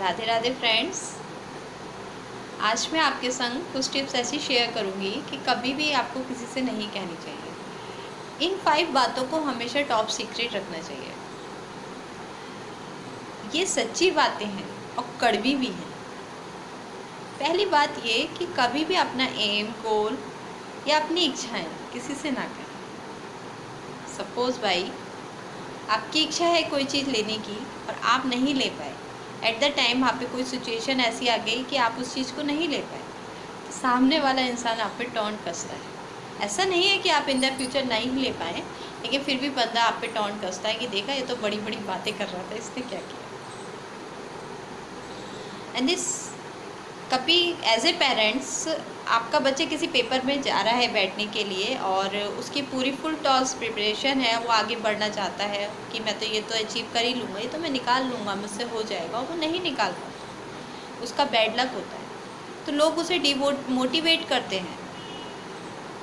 Radhe Radhe friends. आज मैं आपके संग कुछ टिप्स ऐसी शेयर करूंगी कि कभी भी आपको किसी से नहीं कहनी चाहिए। इन 5 बातों को हमेशा टॉप सीक्रेट रखना चाहिए। ये सच्ची बातें हैं और कड़वी भी हैं। पहली बात ये कि कभी भी अपना एम, गोल या अपनी इच्छाएं किसी से ना कहें। सपोज़ भाई आपकी इच्छा है कोई चीज़ लेने की और आप नहीं ले पाए, एट द टाइम वहाँ पे कोई सिचुएशन ऐसी आ गई कि आप उस चीज़ को नहीं ले पाए, तो सामने वाला इंसान आप पे टॉन्ट कसता है। ऐसा नहीं है कि आप इन द फ्यूचर नहीं ले पाए, लेकिन फिर भी बंदा आप पे टॉन्ट कसता है कि देखा ये तो बड़ी बड़ी बातें कर रहा था, इसने क्या किया। एंड दिस कभी एज ए पेरेंट्स आपका बच्चा किसी पेपर में जा रहा है बैठने के लिए और उसकी पूरी फुल टॉस प्रिपरेशन है, वो आगे बढ़ना चाहता है कि मैं तो ये तो अचीव कर ही लूँगा, ये तो मैं निकाल लूँगा, मुझसे हो जाएगा, वो नहीं निकाल पाता, उसका बैड लक होता है। तो लोग उसे मोटिवेट करते हैं,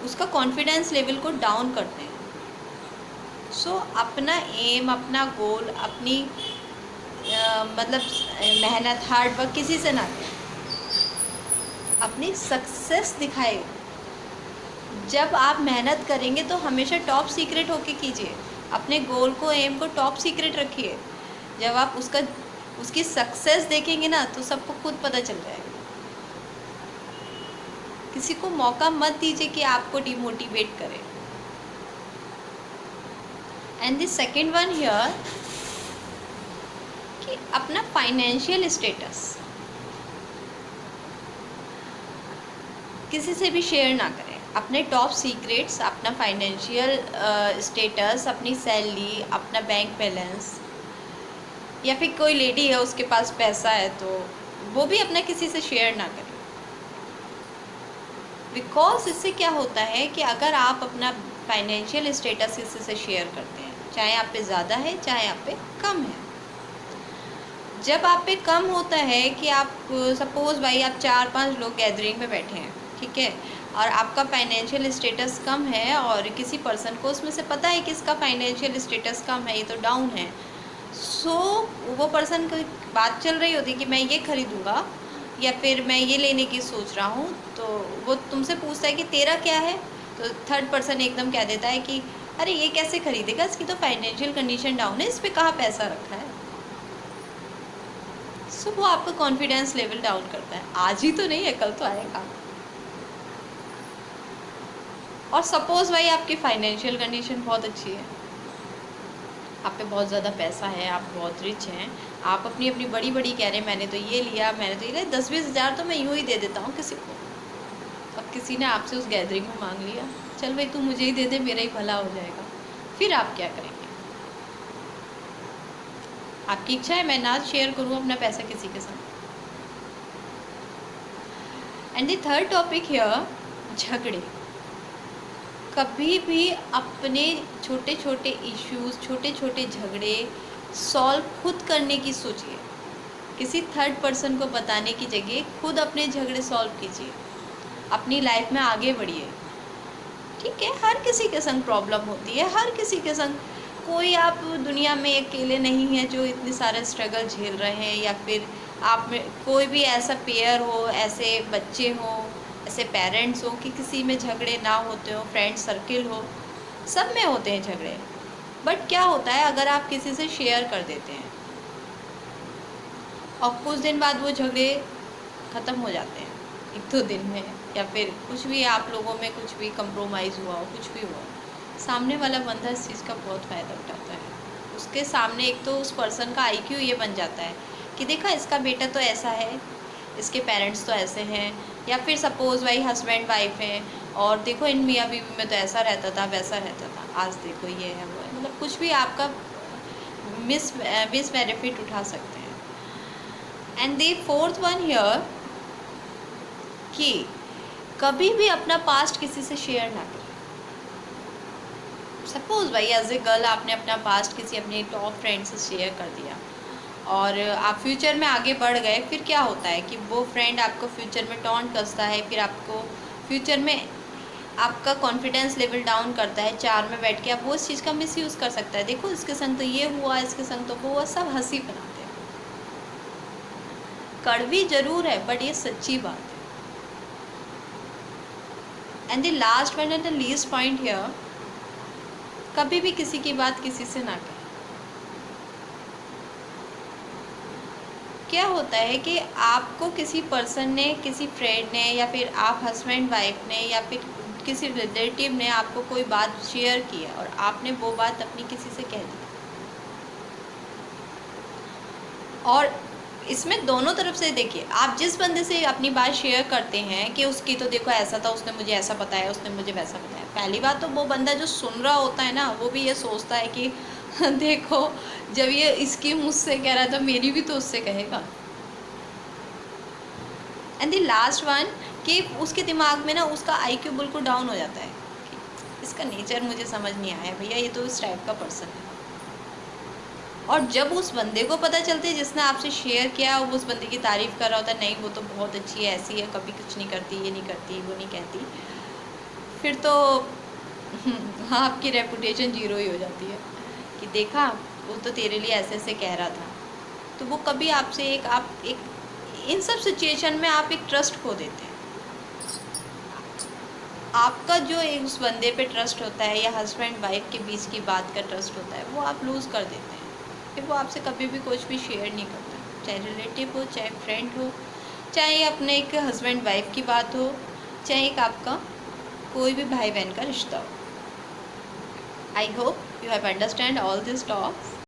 उसका कॉन्फिडेंस लेवल को डाउन करते हैं। सो अपना एम, अपना गोल, अपनी मतलब मेहनत, हार्ड वर्क किसी से ना करें, अपनी सक्सेस दिखाए। जब आप मेहनत करेंगे तो हमेशा टॉप सीक्रेट होके कीजिए। अपने गोल को, एम को टॉप सीक्रेट रखिए। जब आप उसकी सक्सेस देखेंगे ना तो सबको खुद पता चल जाएगा। किसी को मौका मत दीजिए कि आपको डिमोटिवेट करे। And the second one here कि अपना फाइनेंशियल स्टेटस किसी से भी शेयर ना करें। अपने टॉप सीक्रेट्स, अपना फाइनेंशियल स्टेटस, अपनी सैलरी, अपना बैंक बैलेंस, या फिर कोई लेडी है उसके पास पैसा है तो वो भी अपना किसी से शेयर ना करें। बिकॉज इससे क्या होता है कि अगर आप अपना फाइनेंशियल स्टेटस किसी से शेयर करते हैं, चाहे आप पे ज़्यादा है चाहे आप पे कम है, जब आप पे कम होता है कि आप सपोज़ भाई आप 4-5 लोग गैदरिंग में बैठे हैं, ठीक है, और आपका फाइनेंशियल स्टेटस कम है और किसी पर्सन को उसमें से पता है कि इसका फाइनेंशियल स्टेटस कम है, ये तो डाउन है, सो वो पर्सन की बात चल रही होती है कि मैं ये खरीदूँगा या फिर मैं ये लेने की सोच रहा हूँ, तो वो तुमसे पूछता है कि तेरा क्या है, तो थर्ड पर्सन एकदम कह देता है कि अरे ये कैसे खरीदेगा, इसकी तो फाइनेंशियल कंडीशन डाउन है, इस पर कहाँ पैसा रखा है। सो वो आपका कॉन्फिडेंस लेवल डाउन करता है। आज ही तो नहीं है, कल तो आएगा। और सपोज़ भाई आपकी फाइनेंशियल कंडीशन बहुत अच्छी है, आप पे बहुत ज़्यादा पैसा है, आप बहुत रिच हैं, आप अपनी अपनी बड़ी बड़ी कह रहे हैं मैंने तो ये लिया, मैंने तो ये लिया, 10-20 हज़ार तो मैं यूँ ही दे देता हूँ किसी को। अब किसी ने आपसे उस गैदरिंग में मांग लिया, चल भाई तू मुझे ही दे दे, मेरा ही भला हो जाएगा, फिर आप क्या करेंगे? आपकी इच्छा है मैं ना शेयर करूँ अपना पैसा किसी के साथ। And the third topic here, झगड़े। कभी भी अपने छोटे छोटे इश्यूज़, छोटे छोटे झगड़े सॉल्व खुद करने की सोचिए। किसी थर्ड पर्सन को बताने की जगह खुद अपने झगड़े सॉल्व कीजिए, अपनी लाइफ में आगे बढ़िए। ठीक है, हर किसी के संग प्रॉब्लम होती है, हर किसी के संग, कोई आप दुनिया में अकेले नहीं है जो इतने सारे स्ट्रगल झेल रहे हैं, या फिर आप में कोई भी ऐसा पेयर हो, ऐसे बच्चे हों, ऐसे पेरेंट्स हो कि किसी में झगड़े ना होते हो, फ्रेंड सर्किल हो, सब में होते हैं झगड़े। बट क्या होता है अगर आप किसी से शेयर कर देते हैं और कुछ दिन बाद वो झगड़े ख़त्म हो जाते हैं, 1-2 दिन में, या फिर कुछ भी आप लोगों में कुछ भी कंप्रोमाइज़ हुआ हो, कुछ भी हुआ, सामने वाला बंदा इस चीज़ का बहुत फ़ायदा उठाता है। उसके सामने एक तो उस पर्सन का IQ ये बन जाता है कि देखा इसका बेटा तो ऐसा है, इसके पेरेंट्स तो ऐसे हैं, या फिर सपोज़ भाई हस्बैंड वाइफ हैं और देखो इन मियाँ बीवी में तो ऐसा रहता था, वैसा रहता था, आज देखो ये है वो है, मतलब कुछ भी आपका मिस बेनिफिट उठा सकते हैं। And the fourth one here कि कभी भी अपना पास्ट किसी से शेयर ना करें। सपोज़ भाई एज ए गर्ल आपने अपना पास्ट किसी अपने टॉप फ्रेंड से शेयर कर दिया और आप फ्यूचर में आगे बढ़ गए, फिर क्या होता है कि वो फ्रेंड आपको फ्यूचर में टॉन्ट कसता है, फिर आपको फ्यूचर में आपका कॉन्फिडेंस लेवल डाउन करता है। 4 में बैठ के आप वो इस चीज़ का मिसयूज़ कर सकता है, देखो इसके संग तो ये हुआ, इसके संग तो वो हुआ, सब हंसी बनाते हैं। कड़वी ज़रूर है बट ये सच्ची बात है। And the last one and the least point here, कभी भी किसी की बात किसी से ना कहें। क्या होता है कि आपको किसी पर्सन ने, किसी फ्रेंड ने, या फिर आप हस्बैंड वाइफ ने, या फिर किसी रिलेटिव ने आपको कोई बात शेयर किया और आपने वो बात अपनी किसी से कह दी, और इसमें दोनों तरफ से देखिए, आप जिस बंदे से अपनी बात शेयर करते हैं कि उसकी तो देखो ऐसा था, उसने मुझे ऐसा बताया, उसने मुझे वैसा बताया, पहली बात तो वो बंदा जो सुन रहा होता है ना, वो भी ये सोचता है कि देखो जब ये इसकी मुझसे कह रहा था, मेरी भी तो उससे कहेगा। एंड द लास्ट वन, कि उसके दिमाग में ना उसका IQ बिल्कुल डाउन हो जाता है कि इसका नेचर मुझे समझ नहीं आया भैया, ये तो इस टाइप का पर्सन है। और जब उस बंदे को पता चलता है जिसने आपसे शेयर किया, वो उस बंदे की तारीफ़ कर रहा होता है, नहीं वो तो बहुत अच्छी है, ऐसी है, कभी कुछ नहीं करती, ये नहीं करती, वो नहीं कहती, फिर तो हाँ, आपकी रेपुटेशन जीरो ही हो जाती है कि देखा वो तो तेरे लिए ऐसे ऐसे कह रहा था। तो वो कभी आपसे आप इन सब सिचुएशन में आप एक ट्रस्ट खो देते हैं। आपका जो एक उस बंदे पे ट्रस्ट होता है, या हस्बैंड वाइफ के बीच की बात का ट्रस्ट होता है, वो आप लूज़ कर देते हैं। फिर वो आपसे कभी भी कुछ भी शेयर नहीं करता, चाहे रिलेटिव हो, चाहे फ्रेंड हो, चाहे अपने एक हस्बैंड वाइफ की बात हो, चाहे एक आपका कोई भी भाई बहन का रिश्ता हो। I hope you have understand all this talks.